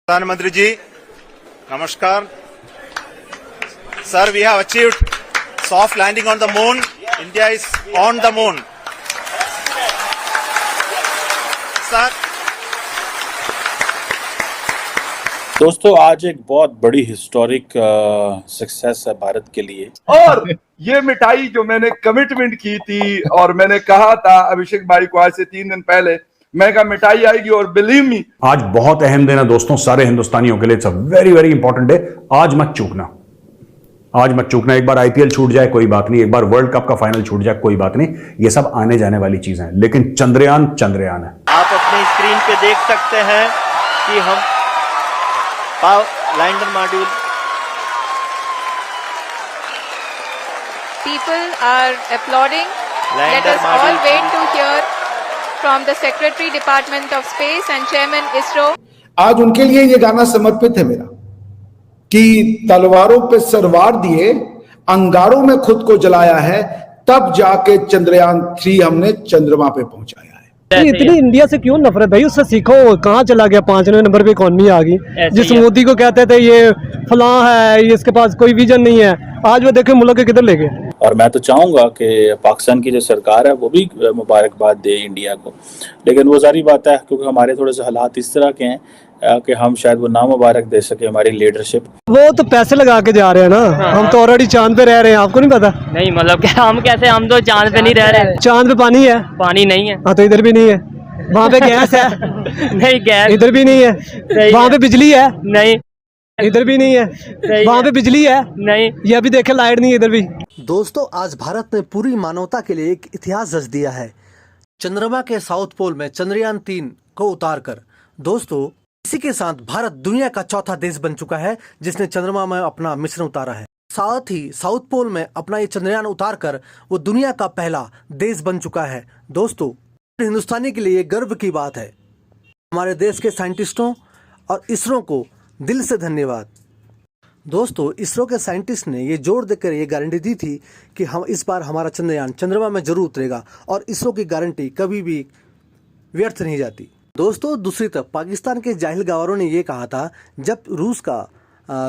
प्रधानमंत्री जी, नमस्कार. Sir, we have achieved soft landing on the moon. India is on the moon. Sir. दोस्तों, आज एक बहुत बड़ी हिस्टोरिक सक्सेस है भारत के लिए. और ये मिठाई जो मैंने कमिटमेंट की थी और मैंने कहा था अभिषेक भाई को आज से 3 दिन पहले, मैं कहा मिठाई आएगी और बिलीव मी. आज बहुत अहम दिन है दोस्तों, सारे हिंदुस्तानियों के लिए. It's a very very important day. आज मत चूकना, आज मत चूकना. एक बार आईपीएल छूट जाए कोई बात नहीं, एक बार वर्ल्ड कप का फाइनल छूट जाए कोई बात नहीं, ये सब आने जाने वाली चीजें हैं, लेकिन चंद्रयान चंद्रयान है. आप अपनी स्क्रीन पे देख सकते हैं कि हम lander module. People are applauding. Let Lander us all module. wait to hear from the Secretary Department of Space and Chairman ISRO. आज उनके लिए ये गाना समर्पित है मेरा कि तलवारों पे सरवार दिए, अंगारों में खुद को जलाया है, तब जाके चंद्रयान 3 हमने चंद्रमा पे पहुंचाया है. इतनी इंडिया से क्यों नफरत भाई? उससे सीखो. कहाँ चला गया? 5वें नंबर पे इकॉनमी आ गई. जिस मोदी को कहते थे ये फलां है, ये इसके पास कोई विजन नहीं है, आज वो देखे मुल्क के किधर ले गए. और मैं तो चाहूंगा कि पाकिस्तान की जो सरकार है वो भी मुबारकबाद दे इंडिया को, लेकिन वो जारी बात है क्योंकि हमारे थोड़े से हालात इस तरह के हैं कि हम शायद वो ना मुबारक दे सके हमारी लीडरशिप. वो तो पैसे लगा के जा रहे हैं ना. हम तो ऑलरेडी चांद पे रह रहे हैं, आपको नहीं पता? नहीं मतलब क्या, हम कैसे, हम तो चांद पे नहीं रह रहे. चांद पे पानी है? पानी नहीं है. हाँ, तो इधर भी नहीं है. वहाँ पे गैस है? नहीं गैस. इधर भी नहीं है. वहाँ पे बिजली है? नहीं. इधर भी नहीं है. वहाँ पे बिजली है? नहीं. ये अभी देखे लाइट नहीं है इधर भी. दोस्तों, आज भारत ने पूरी मानवता के लिए एक इतिहास रच दिया है, चंद्रमा के साउथ पोल में चंद्रयान 3 को उतारकर. दोस्तों, इसी के साथ भारत दुनिया का चौथा देश बन चुका है जिसने चंद्रमा में अपना मिशन उतारा है. साथ ही साउथ पोल में अपना ये चंद्रयान उतारकर वो दुनिया का पहला देश बन चुका है. दोस्तों, हिंदुस्तानी के लिए ये गर्व की बात है. हमारे देश के साइंटिस्टों और इसरो को दिल से धन्यवाद. दोस्तों, इसरो के साइंटिस्ट ने ये जोर देकर ये गारंटी दी थी कि हम इस बार हमारा चंद्रयान चंद्रमा में जरूर उतरेगा, और इसरो की गारंटी कभी भी व्यर्थ नहीं जाती. दोस्तों, दूसरी तरफ पाकिस्तान के जाहिल गवारों ने ये कहा था जब रूस का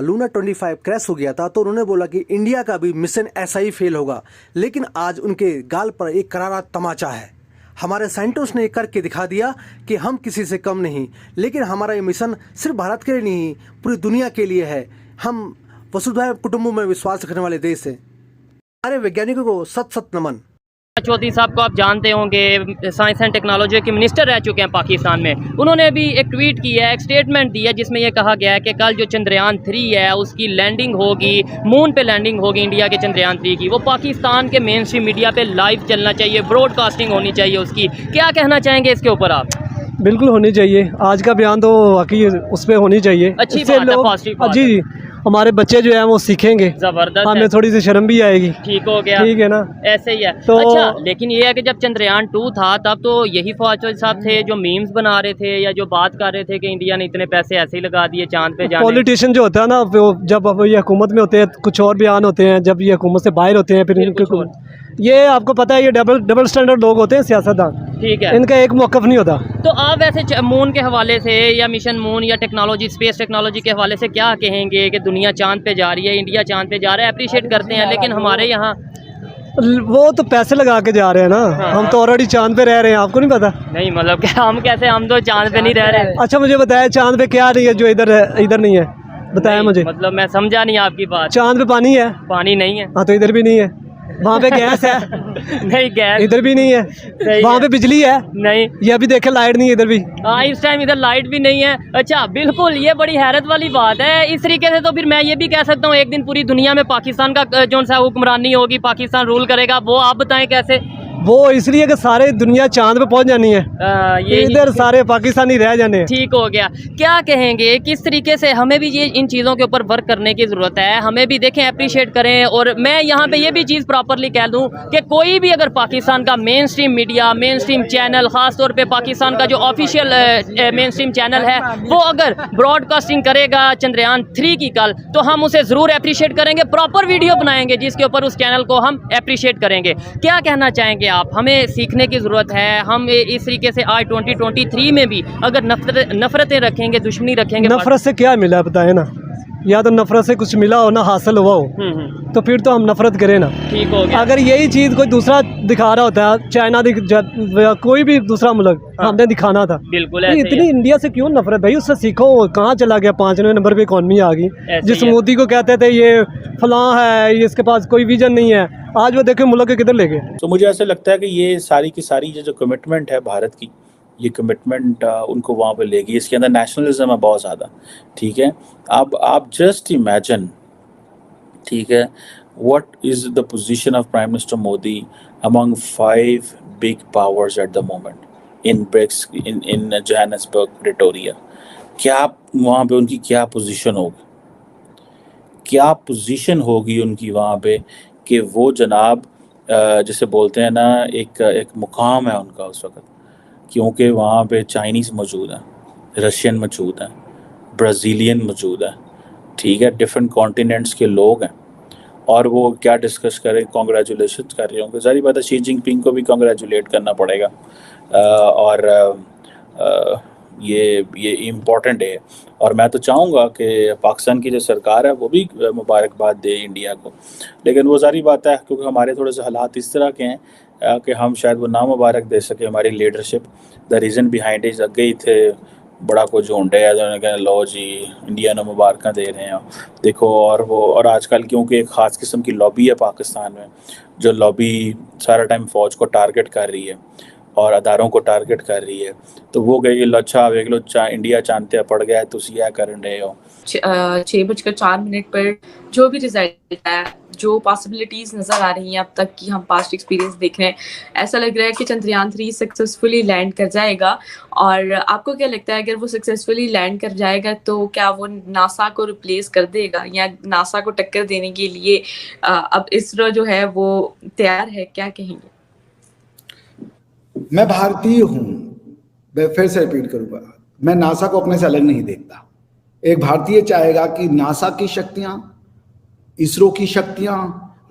लूना 25 क्रैश हो गया था, तो उन्होंने बोला कि इंडिया का भी मिशन ऐसा ही फेल होगा. लेकिन आज उनके गाल पर एक करारा तमाचा है. हमारे साइंटिस्ट ने करके दिखा दिया कि हम किसी से कम नहीं, लेकिन हमारा ये मिशन सिर्फ भारत के लिए नहीं, पूरी दुनिया के लिए है. हम वसुधैव कुटुंबकम में विश्वास रखने वाले देश हैं. हमारे वैज्ञानिकों को सत सत नमन. चौधरी साहब को आप जानते होंगे, साइंस एंड टेक्नोलॉजी के मिनिस्टर रह चुके हैं पाकिस्तान में. उन्होंने भी एक ट्वीट किया है, एक स्टेटमेंट दिया जिसमें यह कहा गया है कि कल जो चंद्रयान 3 है उसकी लैंडिंग होगी, मून पे लैंडिंग होगी इंडिया के चंद्रयान 3 की. वो पाकिस्तान के मेन स्ट्रीम मीडिया पे लाइव चलना चाहिए, ब्रॉडकास्टिंग होनी चाहिए उसकी. क्या कहना चाहेंगे इसके ऊपर आप? बिल्कुल होनी चाहिए. आज का बयान तो वाकई उस पर होनी चाहिए. अच्छी बात है, पॉजिटिव बात जी जी, हमारे बच्चे जो हैं वो सीखेंगे. जबरदस्त. हमें थोड़ी सी शर्म भी आएगी. ठीक हो गया. ठीक है ना, ऐसे ही है. तो अच्छा, लेकिन ये है कि जब चंद्रयान 2 था तब तो यही फौज साहब थे जो मीम्स बना रहे थे या जो बात कर रहे थे कि इंडिया ने इतने पैसे ऐसे ही लगा दिए चांद पे जाने. पॉलिटिशियन जो होता है ना, वो जब ये हुकूमत में होते हैं कुछ और बयान होते हैं, जब ये हुकूमत से बाहर होते हैं फिर ये आपको पता है, ये डबल स्टैंडर्ड लोग होते हैं सियासतदान. ठीक है. इनका एक मौकफ नहीं होता. तो आप वैसे मून के हवाले से या मिशन मून या टेक्नोलॉजी, स्पेस टेक्नोलॉजी के हवाले से क्या कहेंगे कि दुनिया चांद पे जा रही है, इंडिया चांद पे जा रहा है, अप्रिशिएट करते हैं, लेकिन हमारे यहाँ वो तो पैसे लगा के जा रहे हैं ना. हम तो ऑलरेडी चांद पे रह रहे हैं, आपको नहीं पता? नहीं मतलब क्या, हम कैसे, हम तो चांद पे नहीं रह रहे. अच्छा, मुझे बताया चांद पे क्या नहीं है जो इधर नहीं है, बताया मुझे. मतलब मैं समझा नहीं आपकी बात. चांद पे पानी है? पानी नहीं है. हाँ, तो इधर भी नहीं है. वहाँ पे गैस है? नहीं गैस. इधर भी नहीं है. वहाँ पे बिजली है? नहीं. ये अभी देखे लाइट नहीं है इधर भी. हाँ, इस टाइम इधर लाइट भी नहीं है. अच्छा, बिल्कुल, ये बड़ी हैरत वाली बात है. इस तरीके से तो फिर मैं ये भी कह सकता हूँ एक दिन पूरी दुनिया में पाकिस्तान का जो सा हुक्मरानी होगी, पाकिस्तान रूल करेगा. वो आप बताएं कैसे? वो इसलिए कि सारे दुनिया चांद पे पहुंच जानी है, ये इधर सारे पाकिस्तानी रह जाने हैं. ठीक हो गया. क्या कहेंगे, किस तरीके से हमें भी ये इन चीज़ों के ऊपर वर्क करने की ज़रूरत है. हमें भी देखें, अप्रिशिएट करें. और मैं यहाँ पे ये भी चीज़ प्रॉपरली कह दूँ कि कोई भी अगर पाकिस्तान का main stream media, main stream channel, ख़ास तौर पे पाकिस्तान का जो ऑफिशियल मेन स्ट्रीम चैनल है, वो अगर ब्रॉडकास्टिंग करेगा चंद्रयान 3 की कल, तो हम उसे ज़रूर अप्रिशिएट करेंगे, प्रॉपर वीडियो बनाएंगे जिसके ऊपर उस चैनल को हम अप्रिशिएट करेंगे. क्या कहना चाहेंगे आप, हमें सीखने की ज़रूरत है। हम इस तरीके से आज 2023 में भी अगर नफरतें रखेंगे, दुश्मनी रखेंगे, नफरत से क्या मिला बताए ना, या तो नफरत से कुछ मिला हो ना हासिल हुआ हो, तो फिर तो हम नफरत करें ना। ठीक हो गया। अगर यही चीज़ कोई दूसरा दिखा रहा होता है, चाइना या कोई भी दूसरा मुल्क, हमने दिखाना था। बिल्कुल तो ऐसे ही इतनी है। इंडिया से क्यों नफरत भाई, उससे सीखो। कहाँ चला गया, 5वें नंबर पे इकॉनमी आ गई। ऐसे जिस ही है। मोदी को कहते थे ये फलां है, ये इसके पास कोई विजन नहीं है, आज वो देखे मुल्क के किधर ले गए। तो मुझे ऐसा लगता है कि ये सारी की सारी जो कमिटमेंट है भारत की, ये कमिटमेंट उनको वहाँ पे लेगी। इसके अंदर नेशनलिज्म है बहुत ज़्यादा, ठीक है। अब आप जस्ट इमेजिन, ठीक है, what is the position of prime minister Modi among 5 big powers at the moment in BRICS, in Johannesburg, Pretoria. क्या वहाँ पे उनकी क्या पोजीशन होगी, क्या पोजीशन होगी उनकी वहाँ पे कि वो जनाब जैसे बोलते हैं ना, एक मुकाम है उनका उस वक्त, क्योंकि वहाँ पे चाइनीज़ मौजूद हैं, रशियन मौजूद हैं, ब्राज़ीलियन मौजूद है, ठीक है, डिफरेंट कॉन्टिनेंट्स के लोग हैं, और वो क्या डिस्कस करें, कॉन्ग्रेचुलेशन कर रहे होंगे। सारी बात है, शी जिनपिंग को भी कॉन्ग्रेचुलेट करना पड़ेगा। और ये इम्पॉर्टेंट है, और मैं तो चाहूँगा कि पाकिस्तान की जो सरकार है वो भी मुबारकबाद दे इंडिया को। लेकिन वो सारी बात है, क्योंकि हमारे थोड़े से हालात इस तरह के हैं कि हम शायद वो ना मुबारक दे सके हमारी leadership. The reason behind is अगे ही थे बड़ा कुछ झूंडे है, उन्होंने कहा लो जी इंडिया ने मुबारक दे रहे हैं देखो। और आजकल क्योंकि एक ख़ास किस्म की लॉबी है पाकिस्तान में, जो लॉबी सारा टाइम फ़ौज को टारगेट कर रही है और अदारों को टारगेट कर रही है, तो वो कहेगी लो अच्छा वेख लो इंडिया चांदते पड़ गया है, तुम यह कर रहे हो। 6:04 पर जो भी रिजल्ट है, जो पॉसिबिलिटीज नजर आ रही हैं अब तक की, हम पास्ट एक्सपीरियंस देख रहे हैं, ऐसा लग रहा है कि चंद्रयान 3 सक्सेसफुली लैंड कर जाएगा। और आपको क्या लगता है, अगर वो सक्सेसफुली लैंड कर जाएगा तो क्या वो नासा को रिप्लेस कर देगा, या नासा को टक्कर देने के लिए अब इसरो जो है वो तैयार है, क्या कहेंगे? मैं भारतीय हूं, मैं फिर से रिपीट करूंगा, मैं नासा को अपने से अलग नहीं देखता। एक भारतीय चाहेगा कि नासा की शक्तियां, इसरो की शक्तियां,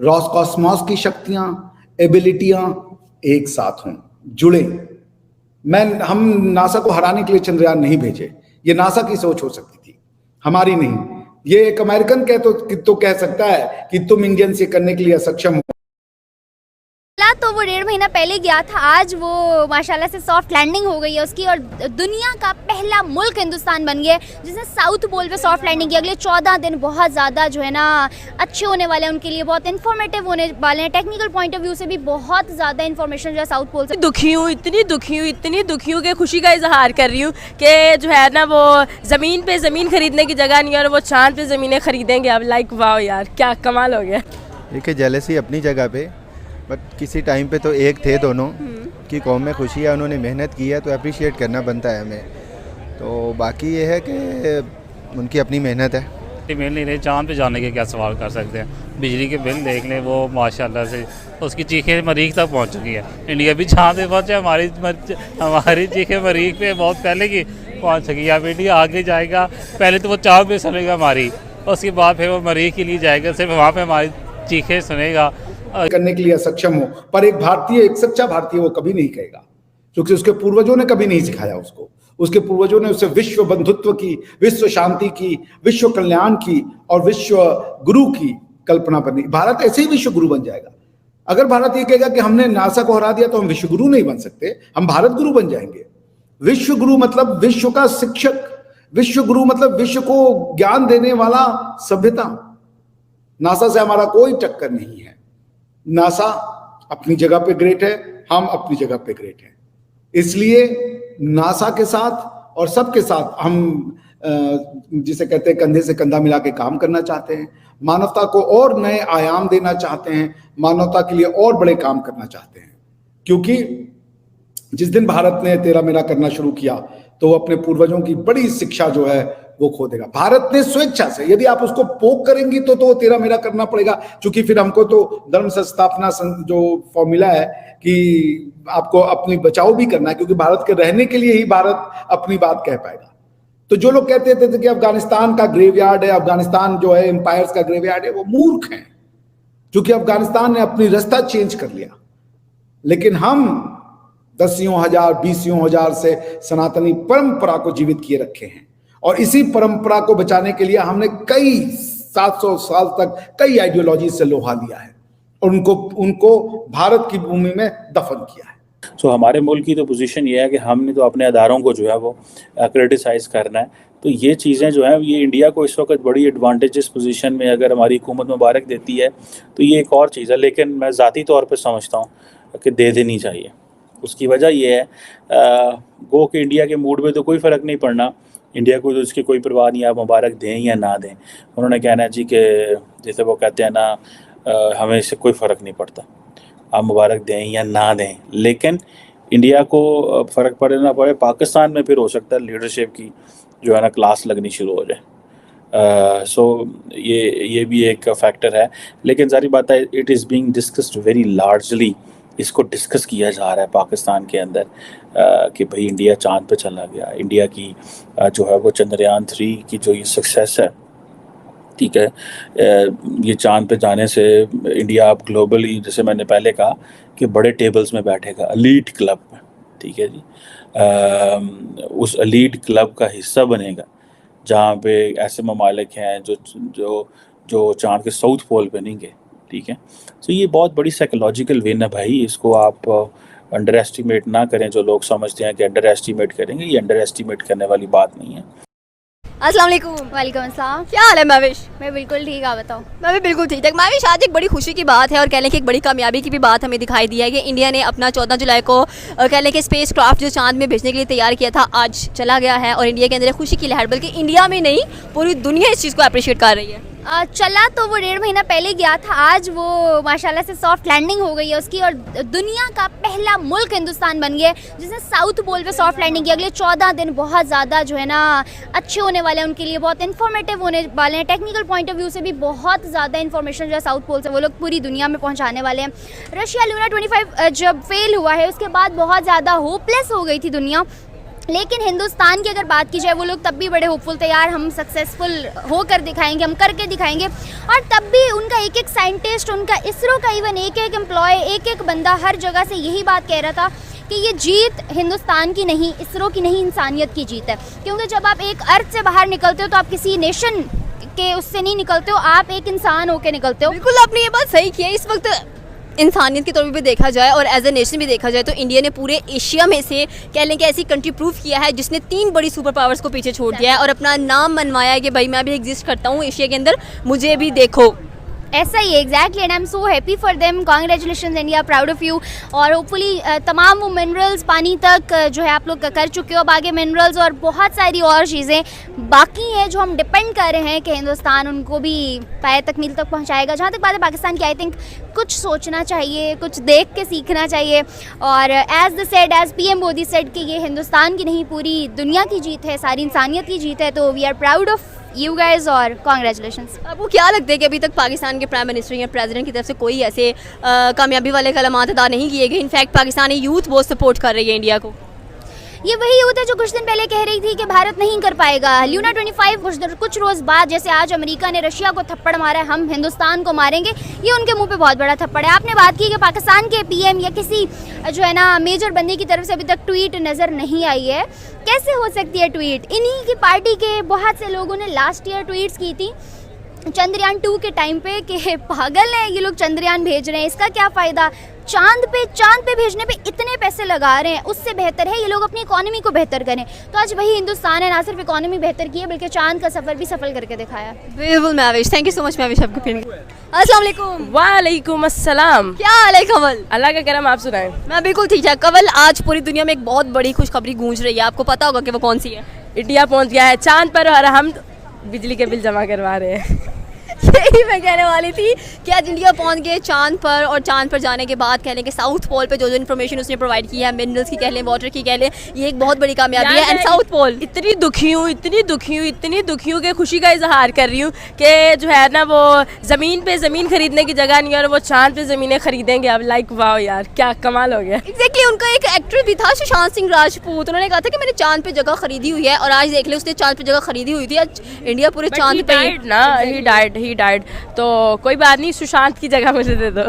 रॉसकॉस्मॉस की शक्तियां, एबिलिटियां एक साथ हों, जुड़े। हम नासा को हराने के लिए चंद्रयान नहीं भेजे, ये नासा की सोच हो सकती थी, हमारी नहीं। ये एक अमेरिकन तो कह सकता है कि तुम इंडियन से करने के लिए असक्षम हो। तो वो 1.5 महीना पहले गया था, आज वो माशाल्लाह से सॉफ्ट लैंडिंग हो गई है उसकी, और दुनिया का पहला मुल्क हिंदुस्तान बन गया जिसने साउथ पोल पे सॉफ्ट लैंडिंग की। अगले 14 दिन बहुत ज़्यादा जो है ना अच्छे होने वाले हैं उनके लिए, बहुत इन्फॉर्मेटिव होने वाले हैं। टेक्निकल पॉइंट ऑफ व्यू से भी बहुत ज़्यादा इन्फॉर्मेशन जो है साउथ पोल से। दुखी हूँ, इतनी दुखी हूँ कि खुशी का इजहार कर रही हूँ कि जो है ना वो ज़मीन पे ज़मीन खरीदने की जगह नहीं है और वो चांद पे ज़मीनें खरीदेंगे अब। लाइक वाह यार, क्या कमाल हो गया। एक जेलसी अपनी जगह पे, बट किसी टाइम पे तो एक थे दोनों की कौम में खुशी है, उन्होंने मेहनत की है तो अप्रिशिएट करना बनता है हमें। तो बाकी ये है कि उनकी अपनी मेहनत है। मिल नहीं रही, चांद पे जाने के क्या सवाल कर सकते हैं। बिजली के बिल देख लें, वो माशाल्लाह से उसकी चीखें मरीख तक पहुंच चुकी है। इंडिया भी चांद पे पहुंचे, हमारी चीखें मरीख पे बहुत पहले की पहुंच चुकी है। अब इंडिया आगे जाएगा, पहले तो वो चांद पे सुनेगा हमारी, उसके बाद फिर वो मरीख के लिए जाएगा, सिर्फ वहाँ पर हमारी चीखें सुनेगा। करने के लिए सक्षम हो, पर एक भारतीय, एक सच्चा भारतीय वो कभी नहीं कहेगा, क्योंकि उसके पूर्वजों ने कभी नहीं सिखाया उसको। उसके पूर्वजों ने उसे विश्व बंधुत्व की, विश्व शांति की, विश्व कल्याण की और विश्व गुरु की कल्पना बनी। भारत ऐसे ही विश्व गुरु बन जाएगा। अगर भारत ये कहेगा कि हमने नासा को हरा दिया तो हम विश्व गुरु नहीं बन सकते, हम भारत गुरु बन जाएंगे। विश्व गुरु मतलब विश्व का शिक्षक, विश्व गुरु मतलब विश्व को ज्ञान देने वाला सभ्यता। नासा से हमारा कोई टक्कर नहीं है। नासा अपनी जगह पे ग्रेट है, हम अपनी जगह पे ग्रेट हैं। इसलिए नासा के साथ और सबके साथ हम जिसे कहते हैं कंधे से कंधा मिला के काम करना चाहते हैं, मानवता को और नए आयाम देना चाहते हैं, मानवता के लिए और बड़े काम करना चाहते हैं। क्योंकि जिस दिन भारत ने तेरा मेरा करना शुरू किया तो वो अपने पूर्वजों की बड़ी शिक्षा जो है वो खो देगा। भारत ने स्वेच्छा से, यदि आप उसको पोक करेंगी तो तेरा मेरा करना पड़ेगा, क्योंकि फिर हमको तो धर्म संस्थापना जो फॉर्मूला है कि आपको अपनी बचाव भी करना है, क्योंकि भारत के रहने के लिए ही भारत अपनी बात कह पाएगा। तो जो लोग कहते थे कि अफगानिस्तान का ग्रेवयार्ड है, अफगानिस्तान जो है एम्पायर्स का ग्रेवयार्ड है, वो मूर्ख हैं, क्योंकि अफगानिस्तान ने अपनी रास्ता चेंज कर लिया। लेकिन हम दसियों हजार, बीसियों हजार से सनातनी परंपरा को जीवित किए रखे हैं और इसी परंपरा को बचाने के लिए हमने कई 700 साल तक कई आइडियोलॉजी से लोहा लिया है और उनको भारत की भूमि में दफन किया है। तो हमारे मुल्क की तो पोजीशन ये है कि हमने तो अपने अदारों को जो है वो क्रिटिसाइज करना है। तो ये चीज़ें जो हैं ये इंडिया को इस वक्त बड़ी एडवांटेजेस पोजीशन में अगर हमारी हुकूमत मुबारक देती है तो ये एक और चीज़ है, लेकिन मैं ज़ाती तौर पे समझता हूँ कि दे देनी चाहिए। उसकी वजह ये है गो कि इंडिया के मूड में तो कोई फ़र्क नहीं पड़ना, इंडिया को तो उसकी कोई परवाह नहीं, आप मुबारक दें या ना दें। उन्होंने कहना है जी कि जैसे वो कहते हैं ना हमें इससे कोई फ़र्क नहीं पड़ता, आप मुबारक दें या ना दें। लेकिन इंडिया को फ़र्क पड़े ना पड़े, पाकिस्तान में फिर हो सकता है लीडरशिप की जो है ना क्लास लगनी शुरू हो जाए। सो ये भी एक फैक्टर है, लेकिन सारी बात है it is being discussed very largely. इसको डिस्कस किया जा रहा है पाकिस्तान के अंदर कि भाई इंडिया चांद पे चला गया, इंडिया की जो है वो चंद्रयान 3 की जो ये सक्सेस है, ठीक है, ये चांद पे जाने से इंडिया अब ग्लोबली, जैसे मैंने पहले कहा कि बड़े टेबल्स में बैठेगा, एलीट क्लब में, ठीक है जी, उस एलीट क्लब का हिस्सा बनेगा जहाँ पे ऐसे ममालिक हैं जो चांद के साउथ पोल पे नहीं गए, ठीक है। तो ये बहुत बड़ी साइकोलॉजिकल विन है भाई, इसको आप अंडर एस्टिमेट ना करें। जो लोग समझते हैं कि अंडर एस्टिमेट करेंगे, ये अंडर एस्टिमेट करने वाली बात नहीं है। अस्सलाम वालेकुम। वालेकुम अस्सलाम। क्या हाल है महविश? मैं बिल्कुल ठीक, आप बताओ। मैं भी बिल्कुल ठीक ठाक। महविश, आज एक बड़ी खुशी की बात है और कह लें कि एक बड़ी कामयाबी की भी बात हमें दिखाई दी है कि इंडिया ने अपना 14 जुलाई को कह लें कि स्पेस क्राफ्ट जो चांद में भेजने के लिए तैयार किया था आज चला गया है और इंडिया के अंदर खुशी की लहर, बल्कि इंडिया में नहीं पूरी दुनिया इस चीज़ को अप्रिशिएट कर रही है। चला तो वो 1.5 महीना पहले गया था, आज वो माशाल्लाह से सॉफ्ट लैंडिंग हो गई है उसकी और दुनिया का पहला मुल्क हिंदुस्तान बन गया है जिसने साउथ पोल पे सॉफ्ट लैंडिंग की। अगले 14 दिन बहुत ज़्यादा जो है ना अच्छे होने वाले हैं उनके लिए, बहुत इन्फॉर्मेटिव होने वाले हैं। टेक्निकल पॉइंट ऑफ व्यू से भी बहुत ज़्यादा इन्फॉर्मेशन जो है साउथ पोल से वो लोग पूरी दुनिया में पहुँचाने वाले हैं। रशिया लूना 25 जब फेल हुआ है उसके बाद बहुत ज़्यादा होपलेस हो गई थी दुनिया, लेकिन हिंदुस्तान की अगर बात की जाए वो लोग तब भी बड़े होपफुल थे, यार हम सक्सेसफुल होकर दिखाएंगे, हम करके दिखाएंगे। और तब भी उनका एक एक साइंटिस्ट, उनका इसरो का इवन एक एक एम्प्लॉय, एक एक बंदा हर जगह से यही बात कह रहा था कि ये जीत हिंदुस्तान की नहीं, इसरो की नहीं, इंसानियत की जीत है। क्योंकि जब आप एक अर्थ से बाहर निकलते हो तो आप किसी नेशन के उससे नहीं निकलते हो, आप एक इंसान होकर निकलते हो। बिल्कुल आपने ये बात सही की है। इस वक्त इंसानियत के तौर पे भी देखा जाए और एज ए नेशन भी देखा जाए तो इंडिया ने पूरे एशिया में से कह लें कि ऐसी कंट्री प्रूफ किया है जिसने 3 बड़ी सुपर पावर्स को पीछे छोड़ दिया है और अपना नाम मनवाया है कि भाई मैं भी एग्जिस्ट करता हूँ एशिया के अंदर, मुझे भी देखो। ऐसा ही exactly, and I am so happy for them, congratulation India, proud of you. और होपफुली तमाम वो मिनरल्स पानी तक जो है आप लोग कर चुके हो, अब आगे मिनरल्स और बहुत सारी और चीज़ें बाकी हैं जो हम डिपेंड कर रहे हैं कि हिंदुस्तान उनको भी पाए तकमील तक पहुंचाएगा। जहाँ तक बात है पाकिस्तान की, आई थिंक कुछ सोचना चाहिए, कुछ देख के सीखना चाहिए। और एज PM मोदी सेड कि ये हिंदुस्तान की नहीं पूरी दुनिया की जीत है, सारी इंसानियत की जीत है, तो we are proud of you guys और कॉन्ग्रेचुलेशंस। आपको क्या लगता है कि अभी तक पाकिस्तान के प्राइम मिनिस्टर या प्रेसिडेंट की तरफ से कोई ऐसे कामयाबी वाले कलमात अदा नहीं किए गए? इनफैक्ट पाकिस्तानी यूथ बहुत सपोर्ट कर रही है इंडिया को। ये वही यूथ है जो कुछ दिन पहले कह रही थी कि भारत नहीं कर पाएगा। लूना 25 कुछ रोज़ बाद, जैसे आज अमेरिका ने रशिया को थप्पड़ मारा है, हम हिंदुस्तान को मारेंगे, ये उनके मुंह पे बहुत बड़ा थप्पड़ है। आपने बात की कि पाकिस्तान के PM या किसी जो है ना मेजर बंदे की तरफ से अभी तक ट्वीट नज़र नहीं आई है। कैसे हो सकती है ट्वीट? इन्हीं की पार्टी के बहुत से लोगों ने लास्ट ईयर ट्वीट्स की थी चंद्रयान 2 के टाइम पे कि पागल है ये लोग, चंद्रयान भेज रहे हैं, इसका क्या फ़ायदा, चांद पे भेजने पे इतने पैसे लगा रहे हैं, उससे बेहतर है ये लोग अपनी इकोनॉमी को बेहतर करें। तो आज वही हिंदुस्तान है, ना सिर्फ इकोनॉमी बेहतर की है बल्कि चांद का सफ़र भी सफल करके दिखाया। बिल्कुल Mahvish, thank you so much Mahvish आपको। अस्सलाम वालेकुम। वालेकुम अस्सलाम। क्या हाल है कंवल? अल्लाह का करम, आप सुनाएं। मैं बिल्कुल ठीक ठाक। कंवल, आज पूरी दुनिया में एक बहुत बड़ी खुशखबरी गूंज रही है, आपको पता होगा कि वो कौन सी है? इंडिया पहुंच गया है चांद पर और हम बिजली के बिल जमा करवा रहे हैं। यही मैं कहने वाली थी कि आज इंडिया पहुंच गए चांद पर और चांद पर जाने के बाद कह लें कि साउथ पोल पे जो इन्फॉर्मेशन उसने प्रोवाइड की है, मिनरल्स की कह लें, वाटर की कह लें, ये एक बहुत बड़ी कामयाबी है। एंड साउथ पोल, इतनी दुखी हूँ कि खुशी का इजहार कर रही हूँ कि जो है ना वो ज़मीन पे ज़मीन खरीदने की जगह नहीं है और वो चांद पे ज़मीनें खरीदेंगे अब। लाइक वाह यार, क्या कमाल हो गया। एग्जैक्टली, उनका एक एक्टर भी था सुशांत सिंह राजपूत, उन्होंने कहा था कि मैंने चांद पे जगह खरीदी हुई है और आज देख ले उसने चांद पे जगह खरीदी हुई थी, आज इंडिया पूरे चांद पे ही डाइड। तो कोई बात नहीं, सुशांत की जगह मुझे दे दो।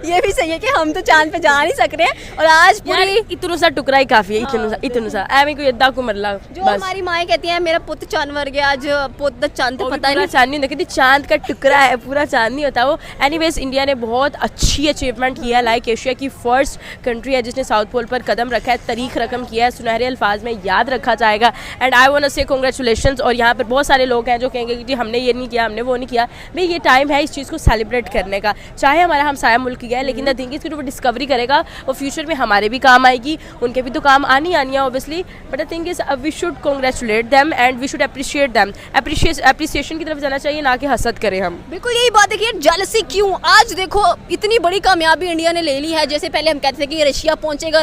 ये भी सही है कि हम तो चांद पे जा नहीं सक रहे हैं और आज पूरी इतना सा टुकड़ा ही काफी है, इतना सा एवं कोई अद्धा को मरला जो हमारी माएँ कहती हैं मेरा पुत्र चांद मर गया, आज पुत्र चांद तो पता नहीं चांद नहीं देखती, चांद का टुकड़ा है, पूरा चांद नहीं होता वो। एनीवेज इंडिया ने बहुत अच्छी अचीवमेंट किया है, लाइक एशिया की फर्स्ट कंट्री है जिसने साउथ पोल पर कदम रखा है, तारीख रकम किया है, सुनहरे अल्फाज में याद रखा जाएगा। एंड आई वांट टू से कांग्रेचुलेशंस। और यहाँ पर बहुत सारे लोग हैं जो कहेंगे कि जी हमने ये नहीं किया, हमने वो नहीं किया। भाई ये टाइम है इस चीज़ को सेलिब्रेट करने का, चाहे हमारा हमसाया मुल्क गया है, लेकिन द थिंग इज कि वो डिस्कवरी करेगा और फ्यूचर में हमारे भी काम आएगी, उनके भी तो काम आनी है obviously. But the thing is we should congratulate them and we should appreciate them. Appreciation की तरफ जाना चाहिए, ना कि हसद करें हम। बिल्कुल यही बात है कि जेलसी क्यों। आज देखो इतनी बड़ी कामयाबी इंडिया ने ले ली है। जैसे पहले हम कहते थे कि रशिया पहुंचेगा,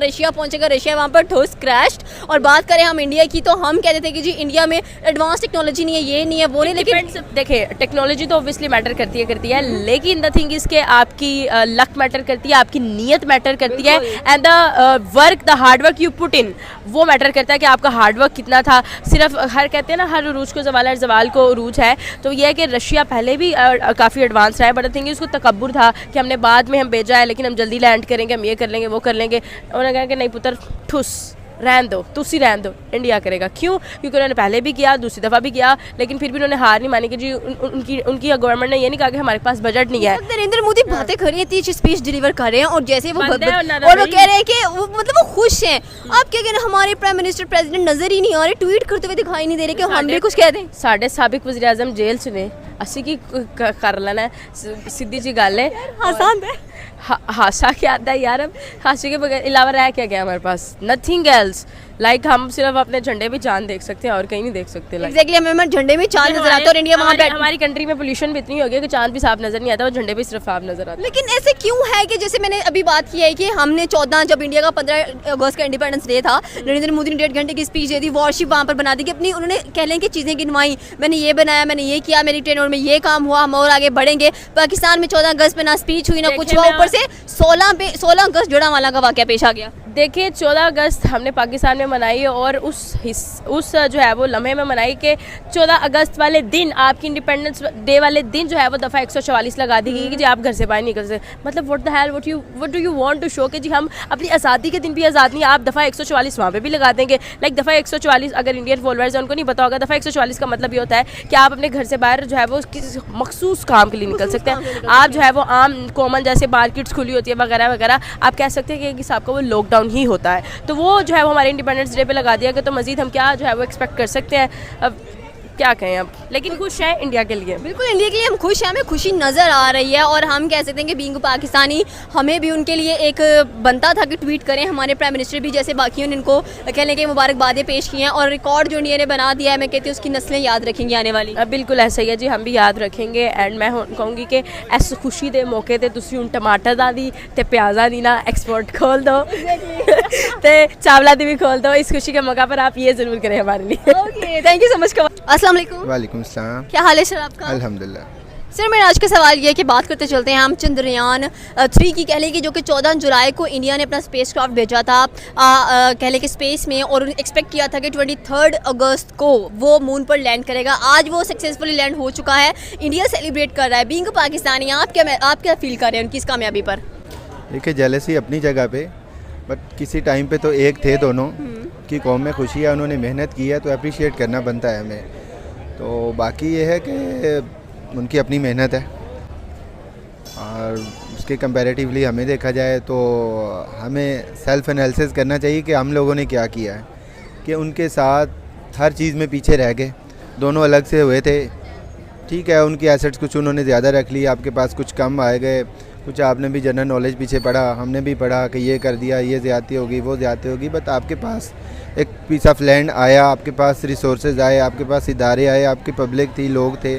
रशिया वहाँ पर ठोस क्रैश्ड। और बात करें हम इंडिया की तो हम कहते थे कि जी इंडिया में एडवांस टेक्नोलॉजी नहीं है, ये नहीं है, वो नहीं। लेकिन देखिए टेक्नोलॉजी तो ऑब्वियसली मैटर करती है, लेकिन द थिंग इज के आपकी लक मैटर करती है, आपकी नीयत मैटर करती है, and the work, the hard work you put in, वो मैटर करता है कि आपका हार्ड वर्क कितना था। सिर्फ हर कहते हैं ना हर उरूज को जवाल, हर जवाल को उरूज है। तो ये है कि रशिया पहले भी काफ़ी एडवांस रहा है, बट द थिंग इज उसको तकब्बुर था कि हमने बाद में हम भेजा है, लेकिन हम जल्दी लैंड करेंगे, हम ये कर लेंगे, वो कर लेंगे। उन्होंने कहा कि नहीं पुत्र ठुस रहन दो, तुसी रहन दो, इंडिया करेगा। क्यों? क्योंकि उन्होंने पहले भी किया, दूसरी दफ़ा भी किया, लेकिन फिर भी उन्होंने हार नहीं मानी कि जी उनकी गवर्नमेंट ने ये नहीं कहा कि हमारे पास बजट नहीं है। नरेंद्र मोदी बातें कर रही है, स्पीच डिलीवर कर रहे हैं और जैसे वो और वो कह रहे हैं कि मतलब वो खुश हैं। आप क्या कह रहे हैं, हमारे प्राइम मिनिस्टर प्रेसिडेंट नजर ही नहीं आ रहे, ट्वीट करते हुए दिखाई नहीं दे रहे कि हम भी कुछ कह दें। साढ़े साबिक वज़ीर आज़म जेल च ने, असी की कर लेना है, सीधी जी गल है। आसान है, हासा क्या आता है यार, अब हासे के बगैर अलावा रह क्या गया हमारे पास, नथिंग एल्स। लाइक हम सिर्फ अपने झंडे में चांद देख सकते हैं और कहीं नहीं देख सकते। एग्जैक्टली हमें झंडे में चांद नजर आता है और इंडिया वहाँ पे हमारी कंट्री में पोल्यूशन भी इतनी हो गई कि चांद भी साफ नजर नहीं आता और झंडे भी सिर्फ साफ नजर आता है। लेकिन ऐसे क्यों है कि जैसे मैंने अभी बात की है कि हमने 14 जब इंडिया का 15 अगस्त का इंडिपेंडेंस डे था, नरेंद्र मोदी ने 1.5 घंटे की स्पीच दे दी, वॉरशिप वहाँ पर बना दी कि अपनी उन्होंने कह लें कि चीज़ें गिनवाई, मैंने ये बनाया, मैंने ये किया, मेरी टेनोर में ये काम हुआ, हम और आगे बढ़ेंगे। पाकिस्तान में 14 अगस्त में ना स्पीच हुई ना कुछ हुआ, ऊपर से 16 अगस्त जड़ावाला का वाक़या पेश आ गया। देखिए 14 अगस्त हमने पाकिस्तान में मनाई और उस जो है वो लम्हे में मनाई कि 14 अगस्त वाले दिन, आपकी इंडिपेंडेंस डे वाले दिन जो है वो दफ़ा 144 लगा दी गई कि जी आप घर से बाहर नहीं कर सकते। मतलब what the hell, what do you want to show कि जी हम अपनी आज़ादी के दिन भी आज़ाद नहीं, आप दफ़ा 144 वहाँ पे भी लगा देंगे। लाइक दफ़ा 144 अगर इंडियन फॉलोअर्स हैं उनको नहीं पता होगा, दफ़ा 144 का मतलब ये होता है कि आप अपने घर से बाहर जो है वो किसी मखसूस काम के लिए निकल सकते हैं। आप जो है वो आम कॉमन जैसे मार्केट्स खुली होती है वगैरह वगैरह, आप कह सकते हैं कि आपका वो लॉकडाउन ही होता है। तो वो जो है वो हमारे इंडिपेंडेंस डे पे लगा दिया कि तो मजीद हम क्या जो है वो एक्सपेक्ट कर सकते हैं। अब क्या कहें, अब लेकिन खुश है इंडिया के लिए। बिल्कुल इंडिया के लिए हम खुश हैं, हमें खुशी नज़र आ रही है और हम कह सकते हैं कि बीइंग पाकिस्तानी हमें भी उनके लिए एक बनता था कि ट्वीट करें। हमारे प्राइम मिनिस्टर भी जैसे बाकी इनको कहने के मुबारकबादें पेश की हैं और रिकॉर्ड जो इंडिया ने बना दिया है, मैं कहती हूँ उसकी नस्लें याद रखेंगी आने वाली। बिल्कुल ऐसा ही है जी, हम भी याद रखेंगे। एंड मैं कहूँगी कि इस खुशी के मौके पर तुम हूँ टमाटर का दी ते प्याज़ा दी ना एक्सपोर्ट खोल दो तो चावला दी भी खोल दो। इस खुशी के मौका पर आप ये ज़रूर करें हमारे लिए। Okay, thank you so much. अस्सलाम वालेकुम। वालेकुम सलाम। क्या हाल है सर आपका? अल्हम्दुलिल्लाह। सर मेरा आज का सवाल ये है कि बात करते चलते हैं हम चंद्रयान 3 की, कह लें कि जो कि 14 जुलाई को इंडिया ने अपना स्पेस क्राफ्ट भेजा था कह लें कि स्पेस में, और एक्सपेक्ट किया था कि 23 अगस्त को वो मून पर लैंड करेगा। आज वो सक्सेसफुली लैंड हो चुका है, इंडिया सेलिब्रेट कर रहा है। बीइंग पाकिस्तानी आप क्या फील कर रहे हैं उनकी इस कामयाबी पर? देखिए जेलसी अपनी जगह पे, बट किसी टाइम पे तो एक थे दोनों की कौम में खुशी है, उन्होंने मेहनत की है तो अप्रिशिएट करना बनता है हमें। तो बाकी ये है कि उनकी अपनी मेहनत है और उसके कंपैरेटिवली हमें देखा जाए तो हमें सेल्फ एनालिसिस करना चाहिए कि हम लोगों ने क्या किया है, कि उनके साथ हर चीज़ में पीछे रह गए। दोनों अलग से हुए थे, ठीक है, उनकी एसेट्स कुछ उन्होंने ज़्यादा रख ली, आपके पास कुछ कम आए गए, कुछ आपने भी जनरल नॉलेज पीछे पढ़ा, हमने भी पढ़ा कि ये कर दिया, ये ज़्यादती होगी, वो ज़्यादती होगी। बट आपके पास एक पीस ऑफ लैंड आया, आपके पास रिसोर्सेज आए, आपके पास इदारे आए, आपकी पब्लिक थी, लोग थे,